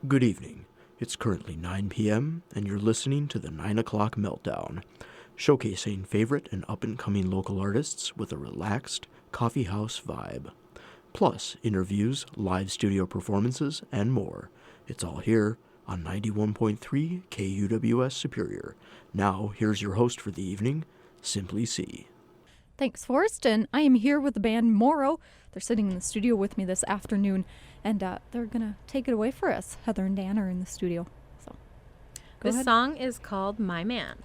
Good evening. It's currently 9 p.m., and you're listening to the 9 o'clock Meltdown, showcasing favorite and up-and-coming local artists with a relaxed coffee house vibe. Plus, interviews, live studio performances, and more. It's all here on 91.3 KUWS Superior. Now, here's your host for the evening, Simply C. Thanks, Forrest, and I am here with the band Morrow. They're sitting in the studio with me this afternoon, and they're going to take it away for us. Heather and Dan are in the studio. So, This song is called My Man.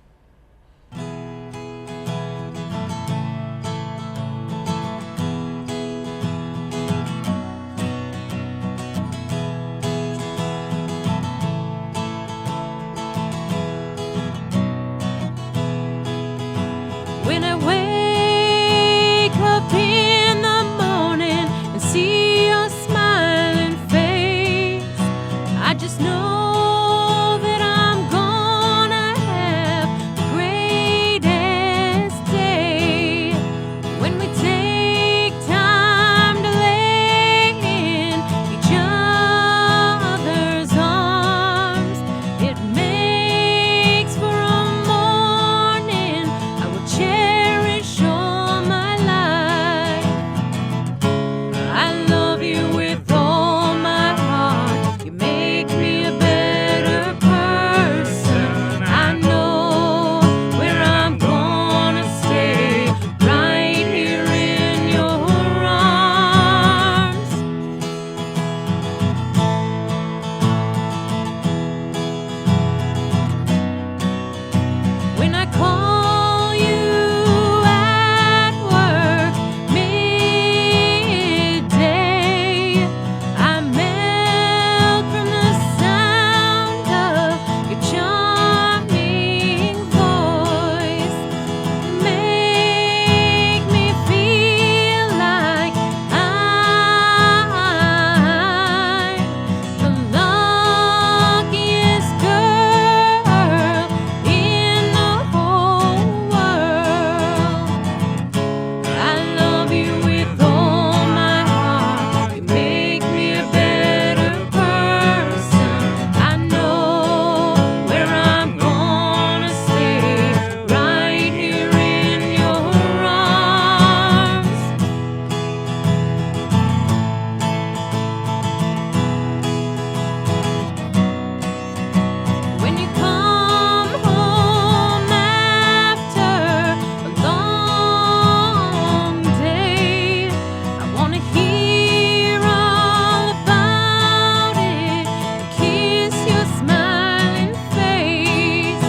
When I wake up in the morning and see your smiling face, I just know that I'm gonna have the greatest day. When we take time to lay in each other's arms, it makes for a morning I will cherish all my life. I love you with all my heart. You make me a better person. I know where I'm gonna stay, right here in your arms. When I call you at work midday, I melt from the sound of your charming voice. Make me feel like I'm the luckiest girl in the whole world. I love you with all my heart. You make me a better person. I know where I'm gonna stay, right here in your arms. When you come home after a long day, I wanna hear all about it, kiss your smiling face.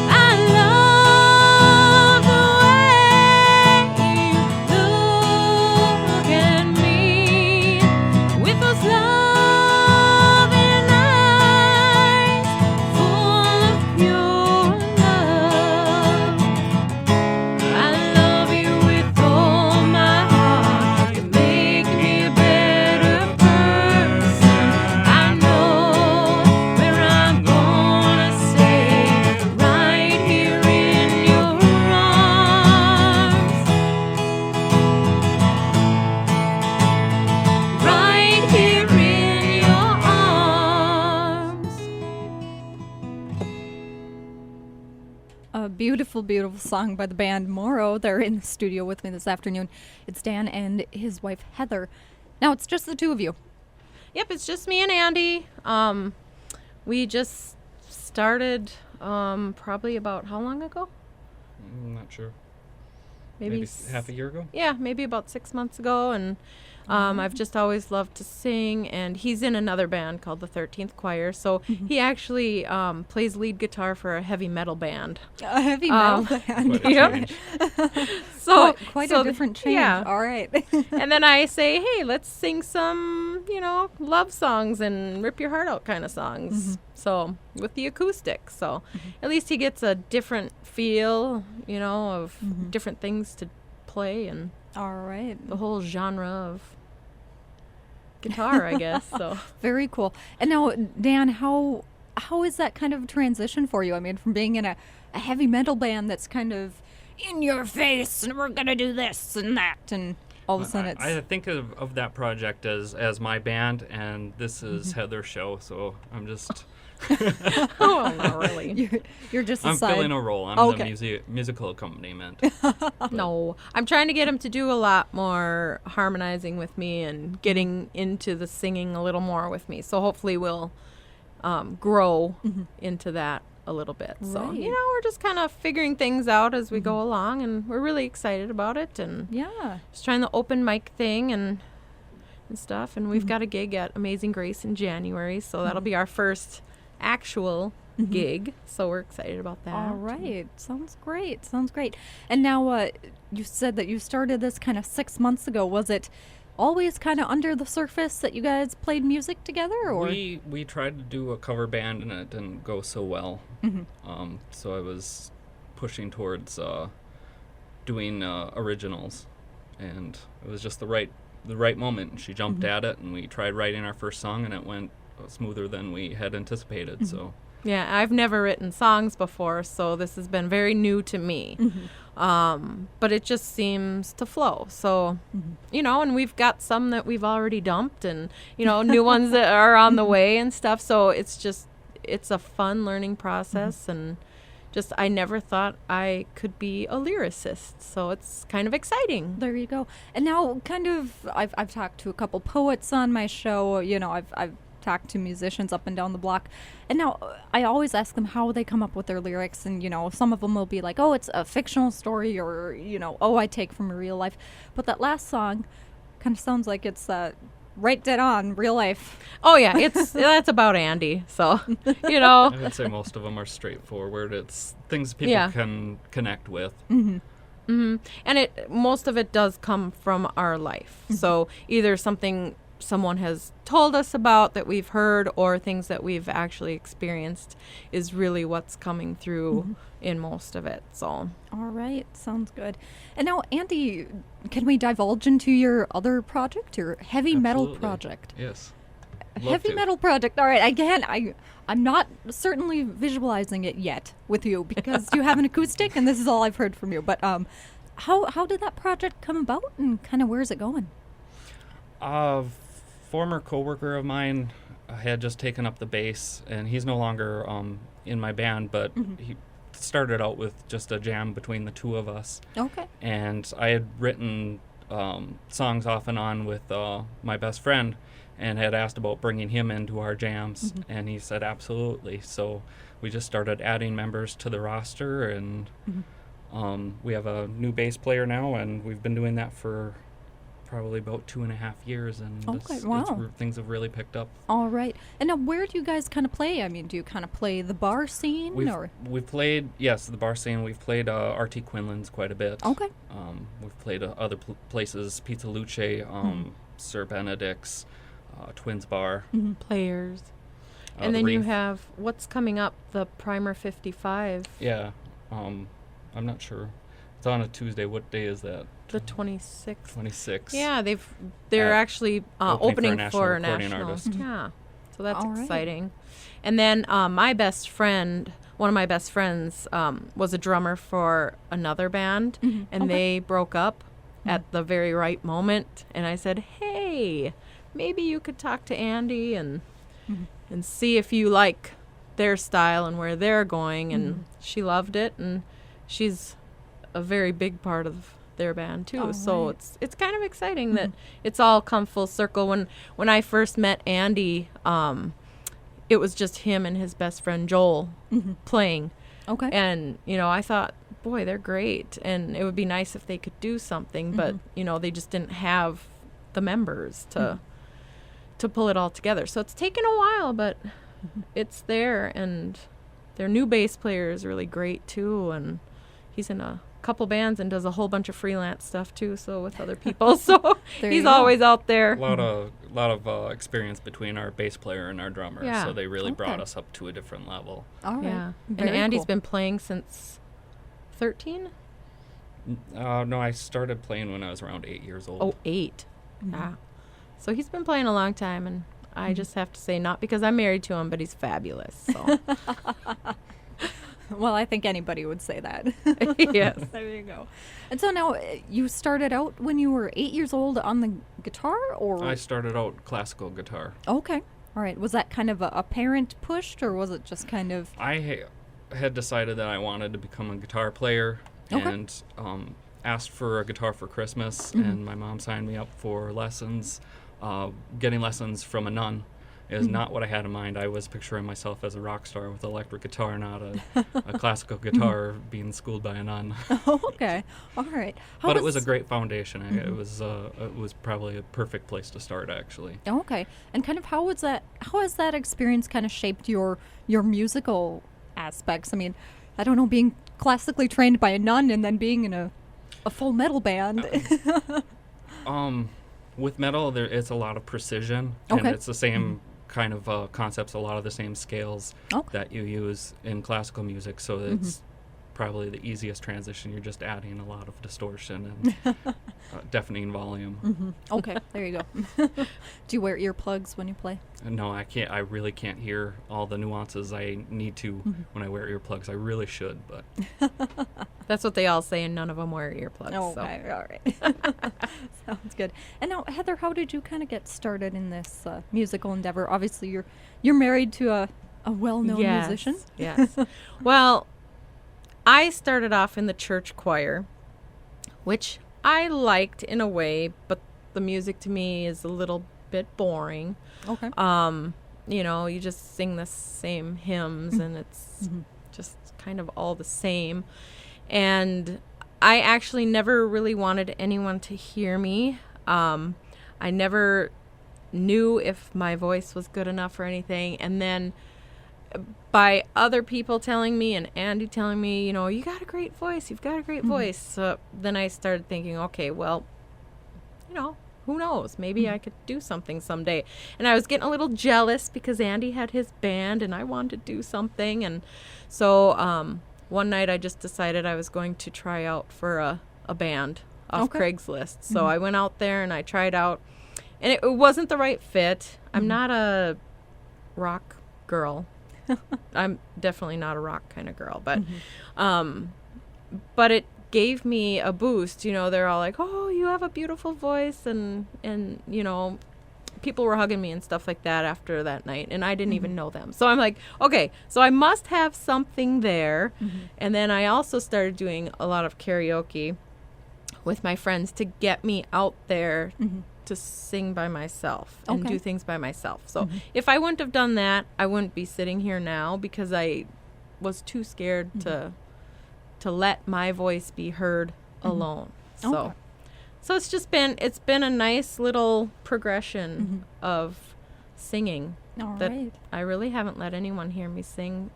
I love the way you look at me with those loving eyes full of pure love. I love you with all my heart. You make me a better person. I know where I'm gonna stay, right here in your arms. Right here in your arms. a beautiful, beautiful song by the band Morrow. They're in the studio with me this afternoon. It's Dan and his wife, Heather. Now, it's just the two of you. Yep, it's just me and Andy. We just started probably about how long ago? I'm not sure. Maybe half a year ago? Yeah, maybe about 6 months ago. And I've just always loved to sing. And he's in another band called the 13th Choir. So he actually plays lead guitar for a heavy metal band. A heavy metal band. Quite a Yep. change. So Quite so a different change. Yeah. All right. And then I say, hey, let's sing some, love songs and rip your heart out kind of songs. So with the acoustic. So at least he gets a different feel, of different things to play and All right. the whole genre of guitar, I guess. So Very cool. And now, Dan, how is that kind of transition for you? I mean, from being in a heavy metal band that's kind of in your face and we're going to do this and that. And all of a sudden it's... I think of that project as my band, and this is Heather's show, so I'm just... Oh, not really. You're just I'm aside. filling a role. I'm Okay. the musical accompaniment. No, I'm trying to get him to do a lot more harmonizing with me and getting into the singing a little more with me. So hopefully we'll grow into that a little bit. So, Right. we're just kind of figuring things out as we go along, and we're really excited about it, and Yeah. just trying the open mic thing and stuff. And we've got a gig at Amazing Grace in January, so that'll be our first actual gig. So we're excited about that. All right. Sounds great. Sounds great. And now you said that you started this kind of 6 months ago. Was it always kind of under the surface that you guys played music together, or? We tried to do a cover band, and it didn't go so well. So I was pushing towards doing originals, and it was just the right moment. She jumped at it, and we tried writing our first song, and it went smoother than we had anticipated. So Yeah, I've never written songs before, so this has been very new to me. But it just seems to flow. So, and we've got some that we've already dumped, and, new ones that are on the way and stuff. So it's a fun learning process, and just I never thought I could be a lyricist. So it's kind of exciting. There you go. And now kind of I've talked to a couple poets on my show. I've talked to musicians up and down the block, and now I always ask them how they come up with their lyrics, and some of them will be like, oh, it's a fictional story, or oh, I take from real life. But that last song kind of sounds like it's right dead on real life. Oh yeah, that's about Andy. So I would say most of them are straightforward. It's things people can connect with. And most of it does come from our life. So either something someone has told us about that we've heard, or things that we've actually experienced is really what's coming through in most of it. So all right, sounds good. And now, Andy, can we divulge into your other project, your heavy metal Absolutely. project? Yes. Heavy metal project. All right, again, I'm not certainly visualizing it yet with you because you have an acoustic, and this is all I've heard from you. But how did that project come about, and kind of where's it going? Former coworker of mine had just taken up the bass, and he's no longer in my band, but he started out with just a jam between the two of us. Okay. And I had written songs off and on with my best friend, and had asked about bringing him into our jams, and he said absolutely. So we just started adding members to the roster, and we have a new bass player now, and we've been doing that for probably about 2.5 years, and things have really picked up. All right. And now, where do you guys kind of play? I mean, do you kind of play the bar scene, We've played, yes, the bar scene. We've played RT Quinlan's quite a bit. Okay. We've played other places, Pizza Luce, Sir Benedict's, Twins Bar. Players. And then you have what's coming up, the Primer 55. Yeah. I'm not sure. It's on a Tuesday. What day is that? The 26th. 26th. Yeah, they're actually opening for a recording national. artist. Yeah, so that's All right. exciting. And then my best friend, one of my best friends, was a drummer for another band, and they broke up at the very right moment. And I said, hey, maybe you could talk to Andy and see if you like their style and where they're going. And she loved it, and she's a very big part of their band too. Oh, so right. it's kind of exciting that it's all come full circle. When I first met Andy, it was just him and his best friend Joel playing. Okay. And I thought, boy, they're great, and it would be nice if they could do something, but they just didn't have the members to pull it all together. So it's taken a while, but it's there, and their new bass player is really great too, and he's in a couple bands and does a whole bunch of freelance stuff too, so with other people. So he's always out there. A lot of experience between our bass player and our drummer. Yeah. So they really brought us up to a different level. All right. Yeah. And Very Andy's cool. been playing since 13? No, I started playing when I was around 8 years old. Oh, 8. Yeah. So he's been playing a long time, and I just have to say, not because I'm married to him, but he's fabulous. So Well, I think anybody would say that. Yes. There you go. And so now you started out when you were 8 years old on the guitar, or? I started out classical guitar. Okay. All right. Was that kind of a parent pushed, or was it just kind of? I had decided that I wanted to become a guitar player, Okay. and asked for a guitar for Christmas, and my mom signed me up for lessons. Getting lessons from a nun is not what I had in mind. I was picturing myself as a rock star with electric guitar, not a classical guitar being schooled by a nun. Oh, okay. All right. But it was a great foundation. It was probably a perfect place to start, actually. Okay. And kind of how has that experience kind of shaped your musical aspects? I mean, I don't know, being classically trained by a nun and then being in a full metal band. With metal, it's a lot of precision, Okay. and it's the same kind of concepts, a lot of the same scales Okay. that you use in classical music, so it's probably the easiest transition. You're just adding a lot of distortion and deafening volume. Okay, there you go. Do you wear earplugs when you play? No, I can't. I really can't hear all the nuances I need to when I wear earplugs. I really should, but That's what they all say, and none of them wear earplugs. Oh, so. okay, all right. Sounds good. And now, Heather, how did you kind of get started in this musical endeavor? Obviously, you're married to a well-known Yes, musician. Yes. Well, I started off in the church choir, which I liked in a way, but the music to me is a little bit boring. Okay. You just sing the same hymns, and it's just kind of all the same. And I actually never really wanted anyone to hear me. I never knew if my voice was good enough or anything. And then by other people telling me and Andy telling me, you got a great voice, you've got a great voice. So then I started thinking, okay, well, who knows? Maybe I could do something someday. And I was getting a little jealous because Andy had his band and I wanted to do something. And so one night I just decided I was going to try out for a band off Craigslist. So I went out there and I tried out. And it wasn't the right fit. I'm not a rock girl. I'm definitely not a rock kind of girl. But it gave me a boost. They're all like, oh, you have a beautiful voice. And people were hugging me and stuff like that after that night. And I didn't even know them. So I'm like, okay, so I must have something there. And then I also started doing a lot of karaoke with my friends to get me out there to sing by myself and do things by myself. So if I wouldn't have done that, I wouldn't be sitting here now because I was too scared to let my voice be heard alone. So it's been a nice little progression of singing that I really haven't let anyone hear me sing.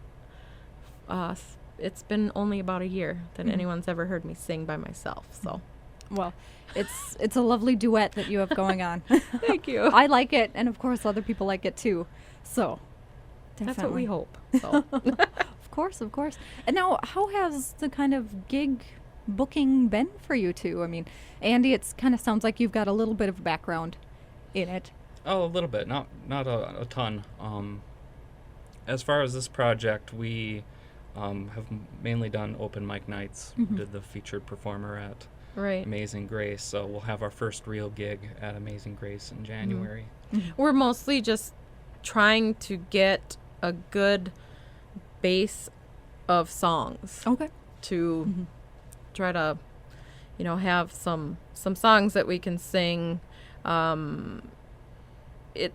It's been only about a year that anyone's ever heard me sing by myself. So. Well, it's a lovely duet that you have going on. Thank you. I like it, and of course other people like it too. So, definitely. That's what we hope. So. Of course. And now, how has the kind of gig booking been for you two? I mean, Andy, it kind of sounds like you've got a little bit of background in it. Oh, a little bit, not a ton. As far as this project, we have mainly done open mic nights. We did the featured performer at Amazing Grace, so we'll have our first real gig at Amazing Grace in January. We're mostly just trying to get a good base of songs to try to have some songs that we can sing. It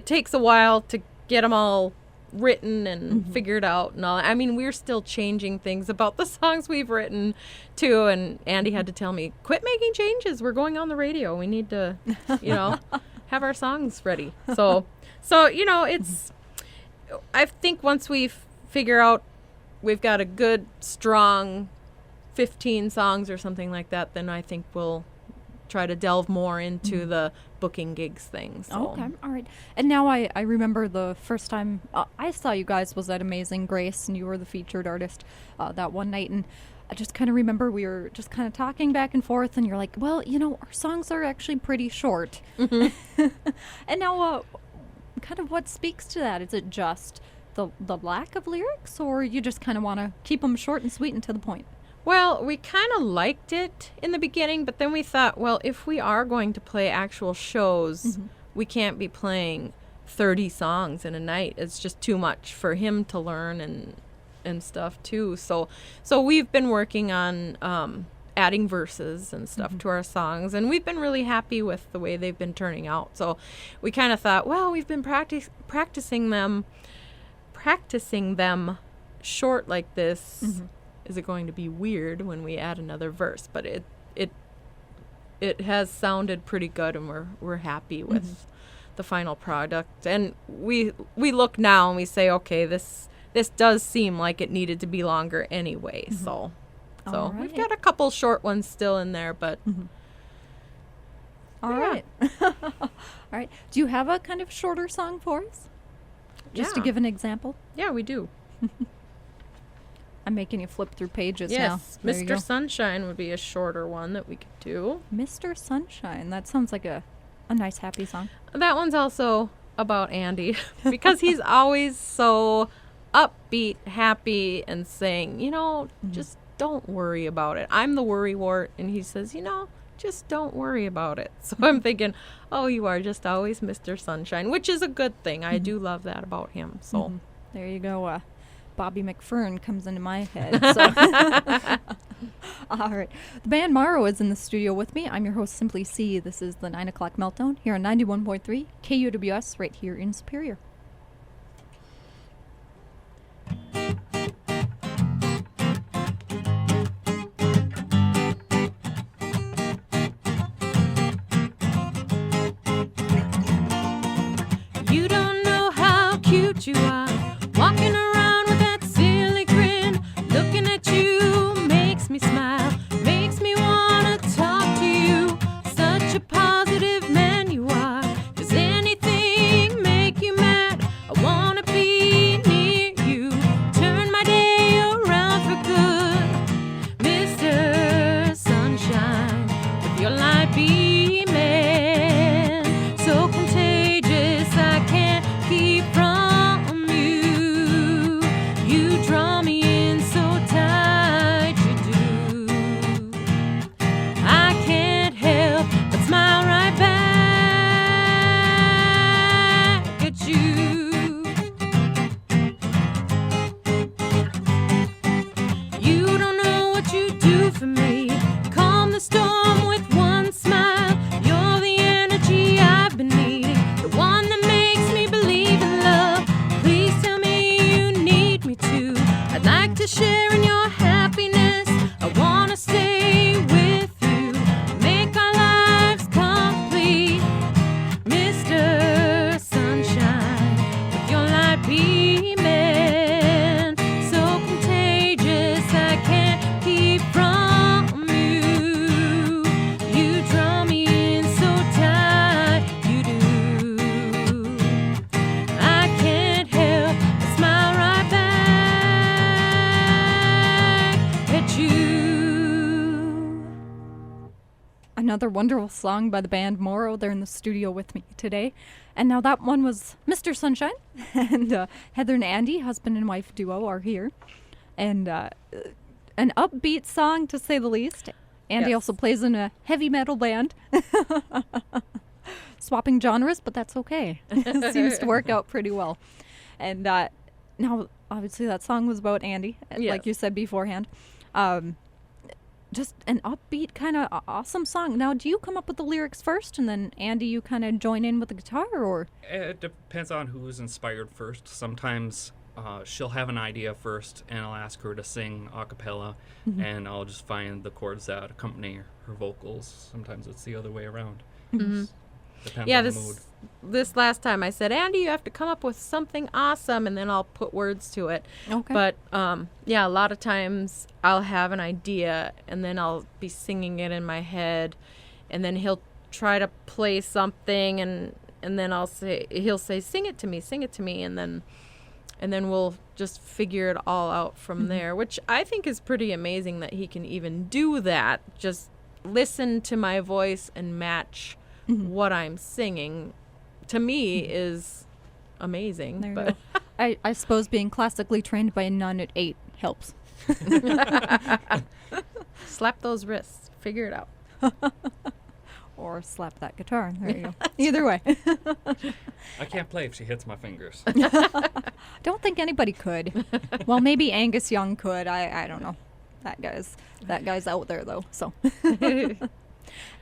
takes a while to get them all written and figured out and all. I mean, we're still changing things about the songs we've written too, and Andy had to tell me, quit making changes, we're going on the radio, we need to have our songs ready. So it's I think once we figure out we've got a good strong 15 songs or something like that, then I think we'll try to delve more into the booking gigs thing. So. Okay, all right. And now I remember the first time I saw you guys was at Amazing Grace, and you were the featured artist that one night. And I just kind of remember we were just kind of talking back and forth, and you're like, well, our songs are actually pretty short. And now kind of what speaks to that? Is it just the lack of lyrics, or you just kind of want to keep them short and sweet and to the point? Well, we kind of liked it in the beginning, but then we thought, well, if we are going to play actual shows, we can't be playing 30 songs in a night. It's just too much for him to learn and stuff too. So we've been working on adding verses and stuff to our songs, and we've been really happy with the way they've been turning out. So we kind of thought, well, we've been practicing them short like this. Is it going to be weird when we add another verse? But it has sounded pretty good, and we're happy with the final product. And we look now and we say, okay, this does seem like it needed to be longer anyway. So we've got a couple short ones still in there, but All right. All right. Do you have a kind of shorter song for us? Just to give an example? Yeah, we do. I'm making you flip through pages now. Yes, Mr. Sunshine would be a shorter one that we could do. Mr. Sunshine. That sounds like a nice, happy song. That one's also about Andy because he's always so upbeat, happy, and saying, just don't worry about it. I'm the worrywart, and he says, just don't worry about it. So I'm thinking, oh, you are just always Mr. Sunshine, which is a good thing. I do love that about him. So there you go. Bobby McFerrin comes into my head. So. All right. The band Marrow is in the studio with me. I'm your host, Simply C. This is the 9 o'clock Meltdown here on 91.3 KUWS right here in Superior. You don't know how cute you are, walking around with that silly grin. Looking at you makes me smile, makes me wanna talk to you. Such a positive man you are. Does anything make you mad? I wanna be near you, turn my day around for good. Mr. Sunshine, with your light beaming, so contagious I can't keep from you. You draw me in so tight, you do. I can't help but smile right back at you. You don't know what you do for me. Calm the storm with one smile. You're the energy I've been needing, the one that makes me believe in love. Please tell me you need me to. I'd like to share in your happiness. I wanna stay with you, make our lives complete. Mr. Sunshine, with your light beaming, so contagious I can't keep from you. You draw me in so tight, you do. I can't help but smile right back at you. Another wonderful song by the band Morrow. They're in the studio with me today. And now that one was Mr. Sunshine. And Heather and Andy, husband and wife duo, are here. And an upbeat song, to say the least. Andy Yes. also plays in a heavy metal band. Swapping genres, but that's okay. It seems to work out pretty well. And now, obviously, that song was about Andy, Yes. like you said beforehand. Just an upbeat kind of awesome song. Now, do you come up with the lyrics first, and then Andy, you kind of join in with the guitar, or? It depends on who's inspired first. Sometimes she'll have an idea first, and I'll ask her to sing a cappella, and I'll just find the chords that accompany her vocals. Sometimes it's the other way around. Depends Yeah, on the mood. this last time I said, Andy, you have to come up with something awesome, and then I'll put words to it. Okay. But yeah, a lot of times I'll have an idea, and then I'll be singing it in my head, and then he'll try to play something, and then he'll say, sing it to me, and then we'll just figure it all out from there, which I think is pretty amazing that he can even do that. Just listen to my voice and match what I'm singing, to me, is amazing. There you but go. I suppose being classically trained by a nun at 8 helps. Slap those wrists. Figure it out. Or slap that guitar. There you go. Either way. I can't play if she hits my fingers. Don't think anybody could. Well, maybe Angus Young could. I don't know. That guy's out there though. So. And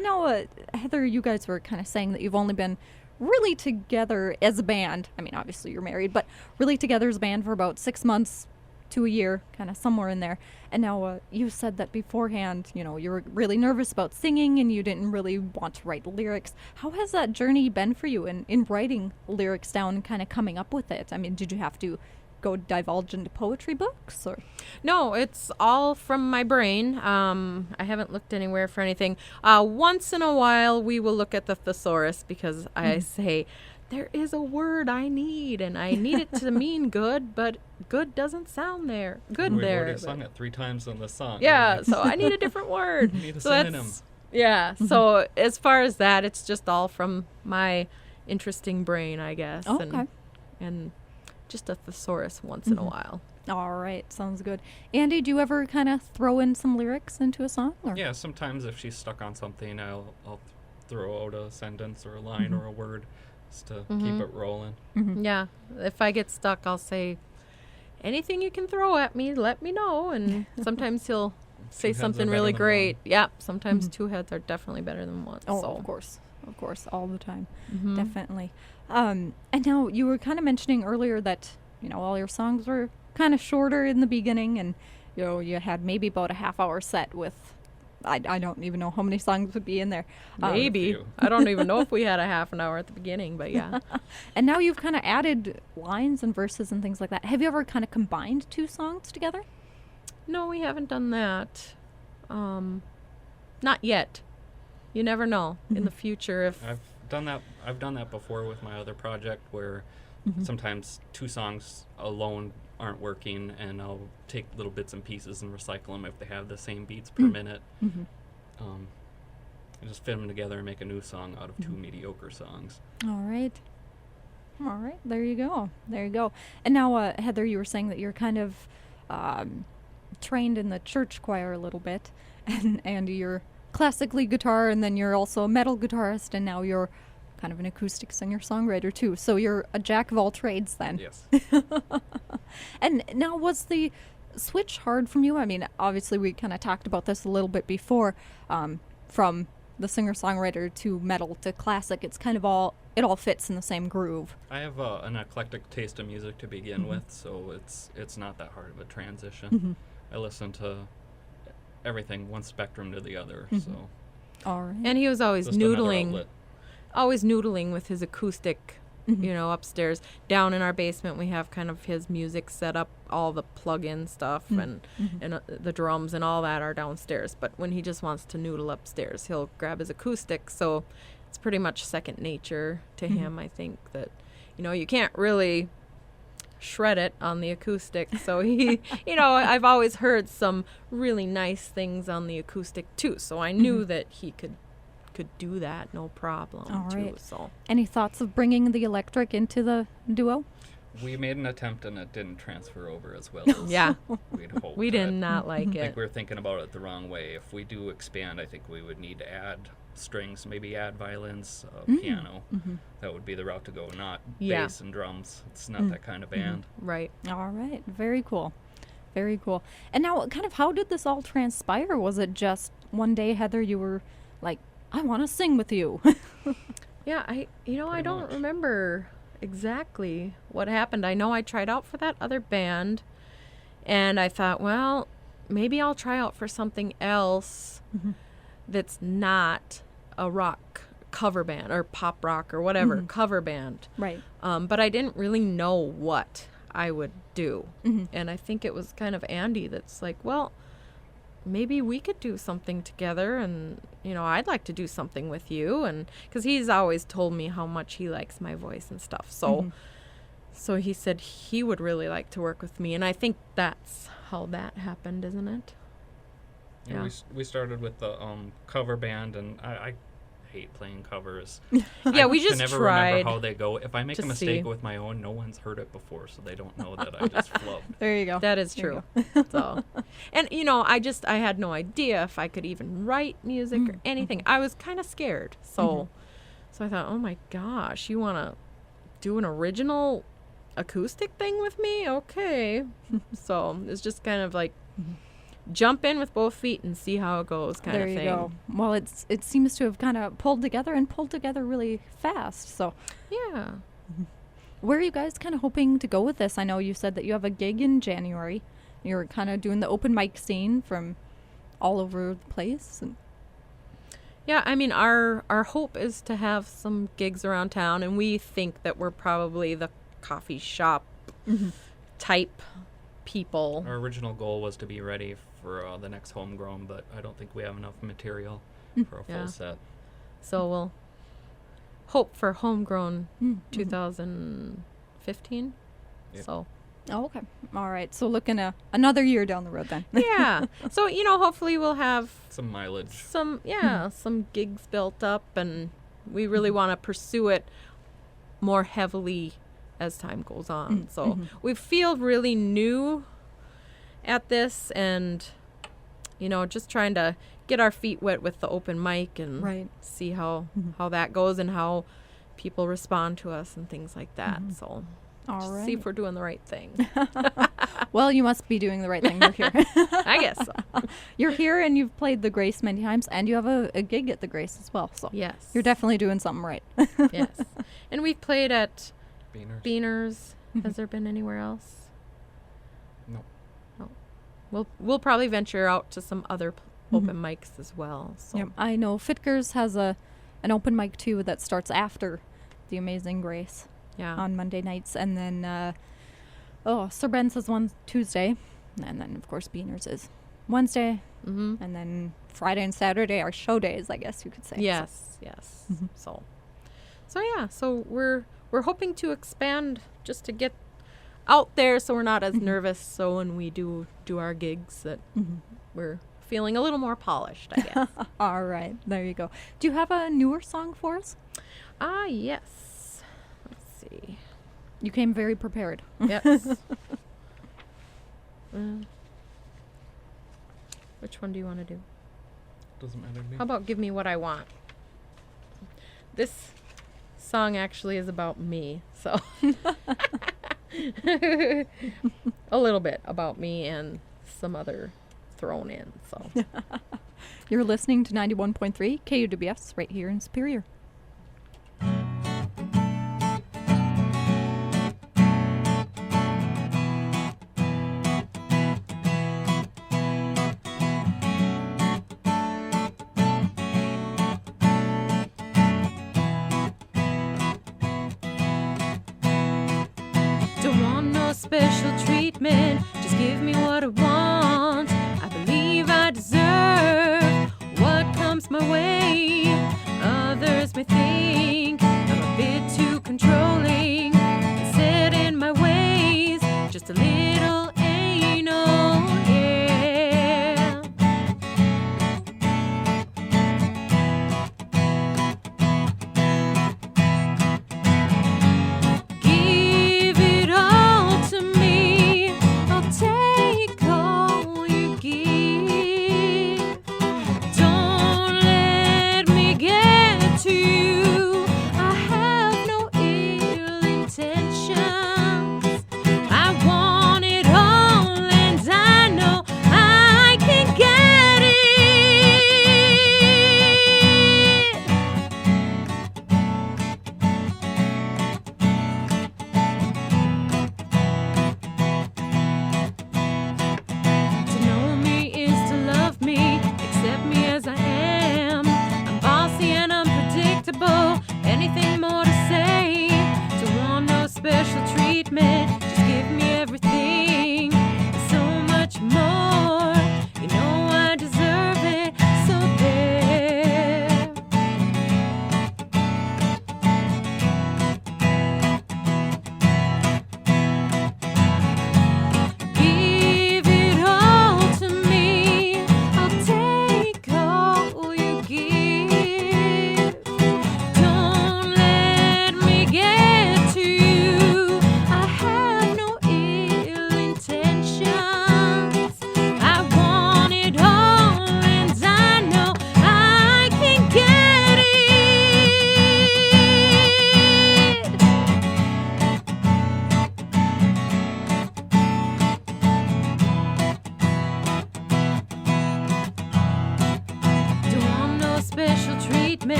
now, Heather, you guys were kind of saying that you've only been really together as a band. I mean, obviously you're married, but really together as a band for about 6 months to a year, kind of somewhere in there. And now you said that beforehand, you were really nervous about singing and you didn't really want to write lyrics. How has that journey been for you in writing lyrics down and kind of coming up with it? I mean, did you have to go divulge into poetry books or? No, it's all from my brain. I haven't looked anywhere for anything. Once in a while, we will look at the thesaurus because I say, there is a word I need, and I need it to mean good, but good doesn't sound there. Good We've there. already sung it 3 times in the song. Yeah, so I need a different word. Need a So synonym. Yeah, so as far as that, it's just all from my interesting brain, I guess. Oh, okay. And just a thesaurus once in a while. All right, sounds good. Andy, do you ever kind of throw in some lyrics into a song? Or? Yeah, sometimes if she's stuck on something, I'll throw out a sentence or a line or a word just to keep it rolling. Yeah, if I get stuck, I'll say, anything you can throw at me, let me know. And sometimes he'll say heads are something better really than great. Yeah, sometimes 2 heads are definitely better than 1. Oh, so. of course, all the time, definitely. And now you were kind of mentioning earlier that all your songs were kind of shorter in the beginning, and you had maybe about a half-hour set with. I don't even know how many songs would be in there. Maybe. I don't even know if we had a half an hour at the beginning, but yeah. And now you've kind of added lines and verses and things like that. Have you ever kind of combined 2 songs together? No, we haven't done that. Not yet. You never know in the future if I've done that before with my other project where sometimes 2 songs alone aren't working, and I'll take little bits and pieces and recycle them if they have the same beats per minute. I just fit them together and make a new song out of 2 mediocre songs. All right. There you go. And now, Heather, you were saying that you're kind of trained in the church choir a little bit, and Andy, you're classically guitar, and then you're also a metal guitarist, and now you're kind of an acoustic singer-songwriter too. So you're a jack of all trades then. Yes. And now, was the switch hard from you? I mean, obviously we kind of talked about this a little bit before, from the singer-songwriter to metal to classic. It's kind of it all fits in the same groove. I have an eclectic taste of music to begin with, so it's not that hard of a transition. I listen to everything, one spectrum to the other. So. All right. And he was always Just another noodling. outlet. Always noodling with his acoustic, upstairs. Down in our basement, we have kind of his music set up, all the plug-in stuff and the drums and all that are downstairs. But when he just wants to noodle upstairs, he'll grab his acoustic. So it's pretty much second nature to him, I think, that, you can't really shred it on the acoustic. So he, I've always heard some really nice things on the acoustic too. So I knew that he could do that, no problem. All right. Too, so. Any thoughts of bringing the electric into the duo? We made an attempt and it didn't transfer over as well as Yeah, we'd hoped. we did not like I think it. we were thinking about it the wrong way. If we do expand, I think we would need to add strings, maybe add violins, piano. That would be the route to go, not bass and drums. It's not that kind of band. Right. All right. Very cool. And now, kind of, how did this all transpire? Was it just one day, Heather, you were like, I want to sing with you? Yeah, I don't much. remember exactly what happened. I know I tried out for that other band, and I thought, well, maybe I'll try out for something else that's not a rock cover band or pop rock or whatever, cover band. Right. But I didn't really know what I would do. And I think it was kind of Andy that's like, well, maybe we could do something together, and I'd like to do something with you, and because he's always told me how much he likes my voice and stuff, so he said he would really like to work with me, and I think that's how that happened, isn't it? Yeah. We started with the cover band, and I hate playing covers. Yeah, we can just never tried remember how they go. If I make to a mistake see. with my own, no one's heard it before, so they don't know that I just flubbed. There you go. That is There true. you So, and I had no idea if I could even write music or anything. I was kind of scared. So I thought, oh my gosh, you want to do an original acoustic thing with me? Okay. So it's just kind of like jump in with both feet and see how it goes kind There of you thing. go. Well, it seems to have kind of pulled together really fast. So Yeah. where are you guys kind of hoping to go with this? I know you said that you have a gig in January. You're kind of doing the open mic scene from all over the place. And Yeah, I mean, our hope is to have some gigs around town, and we think that we're probably the coffee shop type people. Our original goal was to be ready for the next homegrown, but I don't think we have enough material for a full Yeah. set. So we'll hope for homegrown Mm, 2015. Yep. So, oh, okay. All right. So looking another year down the road then. yeah. So, hopefully we'll have Some mileage. some gigs built up, and we really want to pursue it more heavily as time goes on. So we feel really new at this, and just trying to get our feet wet with the open mic and Right. see how that goes and how people respond to us and things like that. So All just right. see if we're doing the right thing. Well, you must be doing the right thing. You're here. I guess so. You're here and you've played the Grace many times, and you have a gig at the Grace as well. So Yes. you're definitely doing something right. Yes. And we've played at Beaners. Beaners. Has there been anywhere else? No. We'll probably venture out to some other open mics as well. So Yep. I know Fitger's has an open mic too that starts after the Amazing Grace yeah. on Monday nights, and then Sir Ben's has one Tuesday, and then of course Beaners is Wednesday, Mm-hmm. and then Friday and Saturday are show days, I guess you could say. So- Yes. So yeah. So we're hoping to expand just to get out there, so we're not as nervous. So when we do our gigs, that we're feeling a little more polished, I guess. All right, there you go. Do you have a newer song for us? Yes. Let's see. You came very prepared. Yes. Which one do you want to do? Doesn't matter to me. How about Give Me What I Want? This song actually is about me, so a little bit about me and some other thrown in. So You're listening to 91.3 KUWS right here in Superior. don't want no special treatment, just give me what I want. I believe I deserve what comes my way. Others may think I'm a bit too controlling and set in my ways, just a little anal, yeah. Give it all to me, I'll take all you give. Don't let me get to you, I have no ill intentions. I want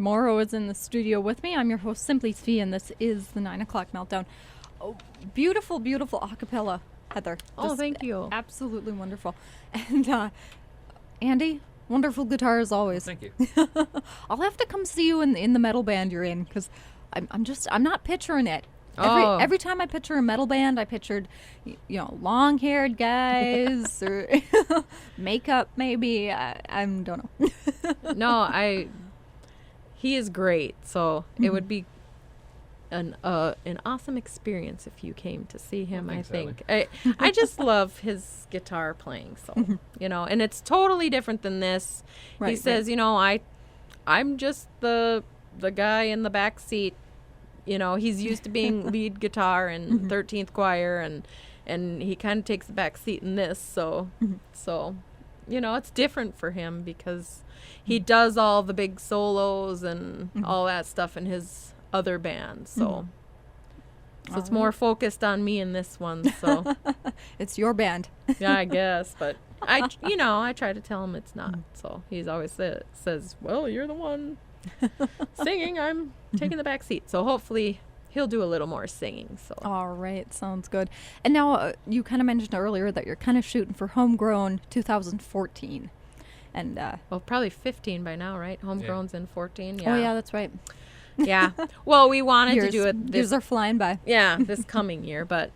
Morrow is in the studio with me. I'm your host, Simply Svi, and this is the 9 o'clock Meltdown. Oh, beautiful, beautiful a cappella, Heather. Oh, Just thank you. Absolutely wonderful. And Andy, wonderful guitar as always. Thank you. I'll have to come see you in the metal band you're in, because I'm not picturing it. Oh. Every time I picture a metal band, I pictured, long-haired guys or makeup maybe. I don't know. No, he is great. So it would be an awesome experience if you came to see him. Well, I thanks, think I just love his guitar playing. So and it's totally different than this. He Right, says, I'm just the guy in the back seat. He's used to being lead guitar in 13th choir, and he kind of takes the back seat in this. So it's different for him because he does all the big solos and all that stuff in his other band. So it's more focused on me in this one. So It's your band. yeah, I guess, but I try to tell him it's not. So he's always says, well, you're the one singing, I'm taking the back seat. So hopefully he'll do a little more singing. So All right, sounds good. And now you kind of mentioned earlier that you're kind of shooting for Homegrown 2014. And well, probably 15 by now, right? Homegrown's in 14. oh yeah, that's right. Yeah. Well, we wanted to Years, do it years this are flying by. this coming year, but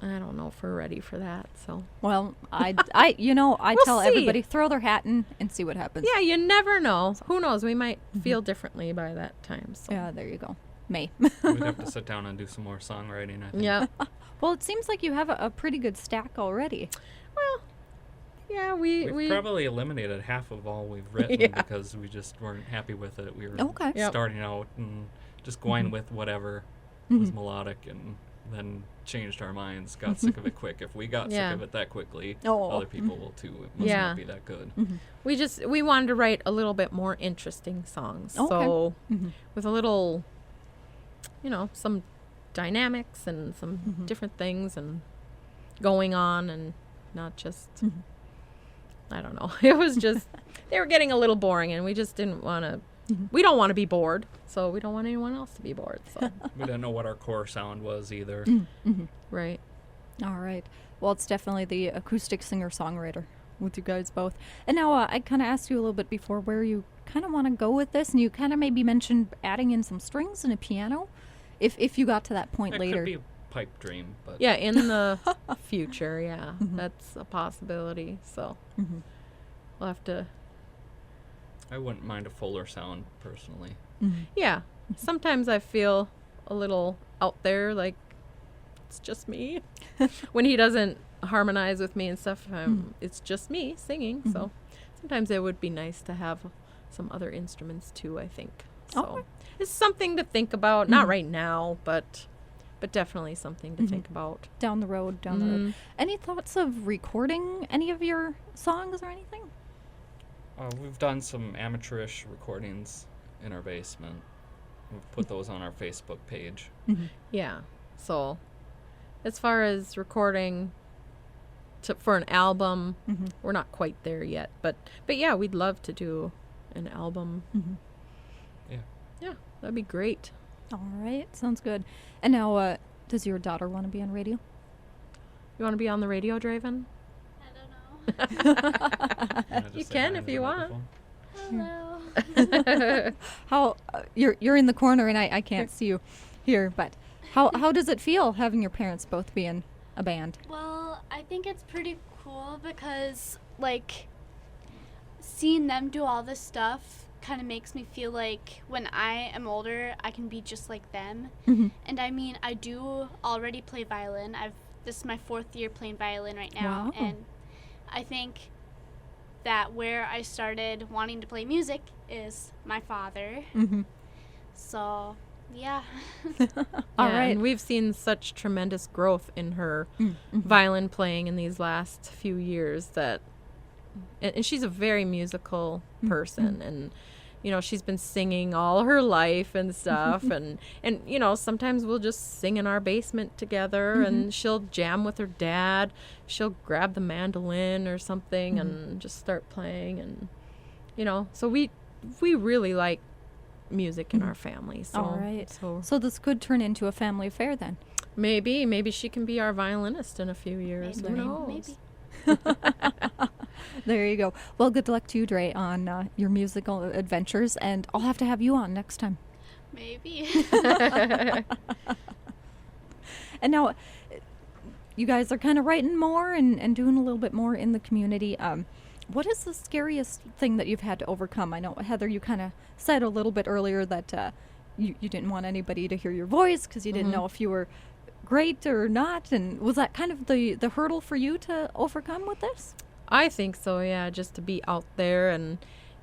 I don't know if we're ready for that. So Well, I We'll tell see. everybody, throw their hat in and see what happens. yeah, you never know. Who knows? We might feel differently by that time. So Yeah, there you go. May. We'd have to sit down and do some more songwriting, I think. yeah. Well, it seems like you have a pretty good stack already. Well, yeah, We've we probably eliminated half of all we've written Yeah. because we just weren't happy with it. We were Okay. Yep. starting out and just going with whatever was melodic, and then changed our minds, got sick of it quick. If we got Yeah. sick of it that quickly, Oh. other people will too. It must Yeah. not be that good. we wanted to write a little bit more interesting songs. Okay. So with a little, some dynamics and some different things and going on, and not just I don't know. It was just they were getting a little boring, and we just didn't want to. We don't want to be bored, so we don't want anyone else to be bored. So We didn't know what our core sound was either. right. All right. Well, it's definitely the acoustic singer-songwriter with you guys both. And now I kind of asked you a little bit before where you kind of want to go with this, and you kind of maybe mentioned adding in some strings and a piano, if you got to that point It later. could be a pipe dream, but Yeah, in the future, yeah, that's a possibility. So we'll have to. I wouldn't mind a fuller sound personally. Yeah, sometimes I feel a little out there, like it's just me. When he doesn't harmonize with me and stuff, it's just me singing. So sometimes it would be nice to have some other instruments too, I think. So Okay. it's something to think about. Not right now, but definitely something to think about. Down the road. Any thoughts of recording any of your songs or anything? We've done some amateurish recordings in our basement. We've put those on our Facebook page. Yeah. So as far as recording for an album, we're not quite there yet. But yeah, we'd love to do an album. Yeah. Yeah, that'd be great. All right. Sounds good. And now, does your daughter want to be on radio? You want to be on the radio, Draven? Wanna just You say can hi if into you the want. microphone? How you're in the corner and I can't see you here, but how does it feel having your parents both be in a band? Well, I think it's pretty cool because, like, seeing them do all this stuff kind of makes me feel like when I am older, I can be just like them. And I mean, I do already play violin. This is my 4th year playing violin right now. Wow. And I think that where I started wanting to play music is my father. So, yeah. All Yeah, right. and we've seen such tremendous growth in her violin playing in these last few years and she's a very musical person, and she's been singing all her life and stuff, and sometimes we'll just sing in our basement together, and she'll jam with her dad. She'll grab the mandolin or something and just start playing, and so we really like music in our family. So, All right. So So this could turn into a family affair then. maybe she can be our violinist in a few years. Maybe. Who knows? Maybe. There you go. Well, good luck to you, Dre, on your musical adventures, and I'll have to have you on next time. Maybe. And now, you guys are kind of writing more and doing a little bit more in the community. What is the scariest thing that you've had to overcome? I know, Heather, you kind of said a little bit earlier that you didn't want anybody to hear your voice because you didn't know if you were great or not. And was that kind of the hurdle for you to overcome with this? I think so, yeah, just to be out there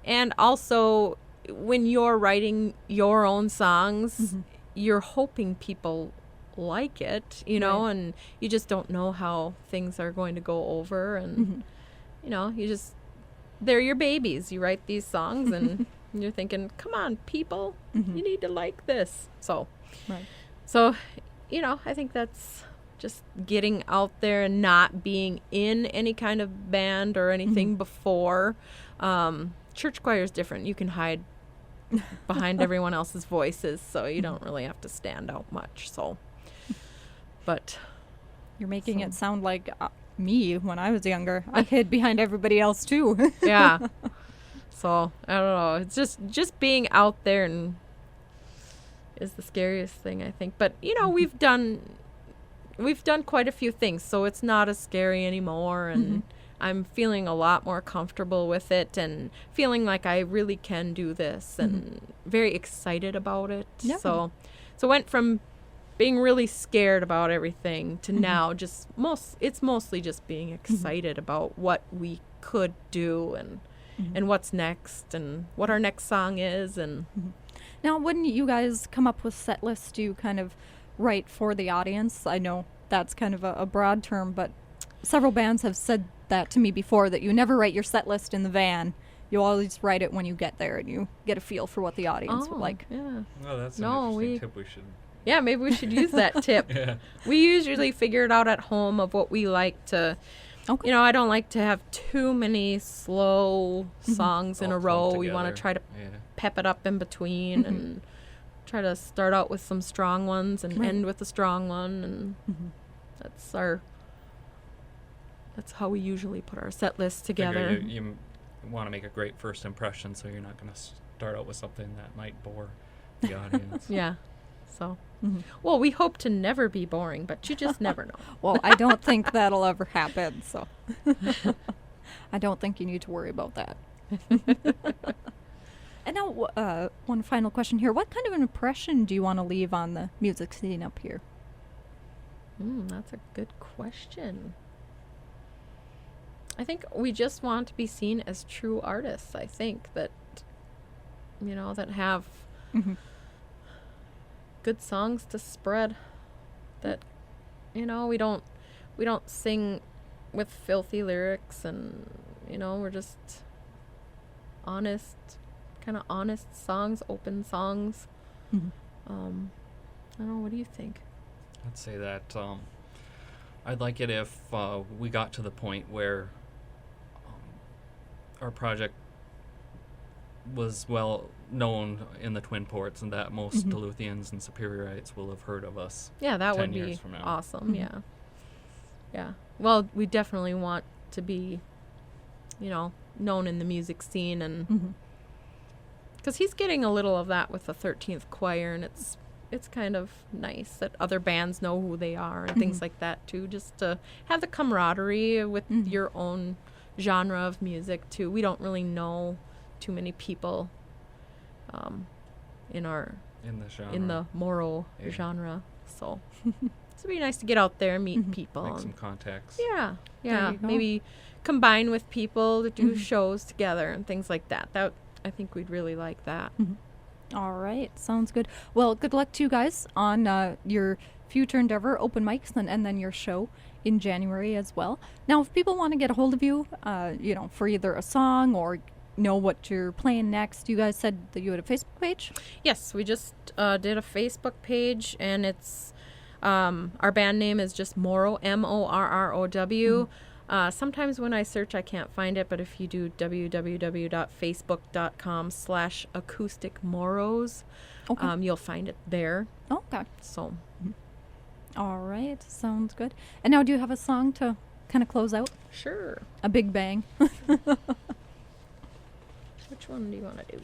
and also when you're writing your own songs, you're hoping people like it, you know, Right. and you just don't know how things are going to go over and you know, they're your babies. You write these songs and you're thinking, come on, people, you need to like this. So, Right. so, you know, I think that's just getting out there and not being in any kind of band or anything before. Church choir is different. You can hide behind everyone else's voices, so you don't really have to stand out much. So, but You're making it sound like me when I was younger. I hid behind everybody else too. yeah. So I don't know. It's just being out there and is the scariest thing, I think. But you know, we've done quite a few things, so it's not as scary anymore, and I'm feeling a lot more comfortable with it and feeling like I really can do this and very excited about it. Yeah. So went from being really scared about everything to now just it's mostly just being excited about what we could do and what's next and what our next song is. And Now, when you guys come up with set lists, do you kind of write for the audience? I know that's kind of a broad term, but several bands have said that to me before, that you never write your set list in the van. You always write it when you get there and you get a feel for what the audience would like. Yeah. Oh, that's an No, interesting we- tip we should. Yeah, maybe we should use that tip. Yeah. We usually figure it out at home of what we like to. Okay. You know, I don't like to have too many slow songs in All a row. clumped We want to together. try to Yeah. pep it up in between and try to start out with some strong ones and Right. end with a strong one, and that's how we usually put our set list together. Figure you want to make a great first impression, so you're not going to start out with something that might bore the audience. Yeah. So, well, we hope to never be boring, but you just never know. Well, I don't think that'll ever happen, so I don't think you need to worry about that. And now, one final question here. What kind of an impression do you want to leave on the music scene up here? That's a good question. I think we just want to be seen as true artists. I think that, you know, that have good songs to spread. That, you know, we don't sing with filthy lyrics, and, you know, we're just honest, kind of honest songs, open songs. I don't know. What do you think? I'd say that I'd like it if we got to the point where our project was well known in the Twin Ports, and that most Duluthians and Superiorites will have heard of us. Yeah, that 10 would years be from now. awesome. Yeah. Well, we definitely want to be, you know, known in the music scene, and because he's getting a little of that with the 13th Choir, and it's kind of nice that other bands know who they are and things like that too, just to have the camaraderie with your own genre of music too. We don't really know too many people in In the genre. the Morrow Yeah. genre, so it'd be nice to get out there and meet people. Make and- some contacts. yeah, you go. maybe combine with people to do shows together and things like that. That I think we'd really like that. All right, sounds good. Well, good luck to you guys on your future endeavor, open mics, and then your show in January as well. Now, if people want to get a hold of you, you know, for either a song or know what you're playing next, you guys said that you had a Facebook page? Yes, we just did a Facebook page, and it's our band name is just Morrow, Morrow. Sometimes when I search, I can't find it, but if you do www.facebook.com/acousticmorrows, Okay. you'll find it there. Okay. So, All right. Sounds good. And now, do you have a song to kind of close out? sure. A big bang. Which one do you want to do?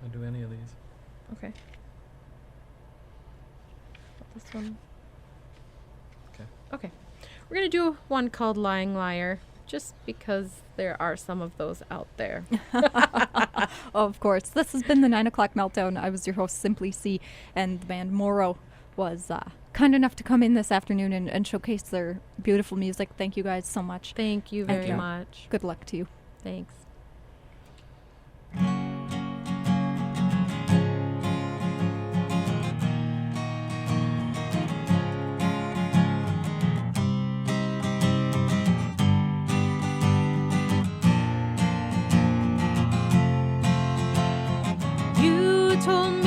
I'll do any of these. Okay. This one. Okay. Okay. We're going to do one called Lying Liar, just because there are some of those out there. Of course. This has been the 9 o'clock Meltdown. I was your host, Simply C, and the band Morrow was kind enough to come in this afternoon and showcase their beautiful music. Thank you guys so much. Thank you Thank very you. much. Good luck to you. Thanks. You told me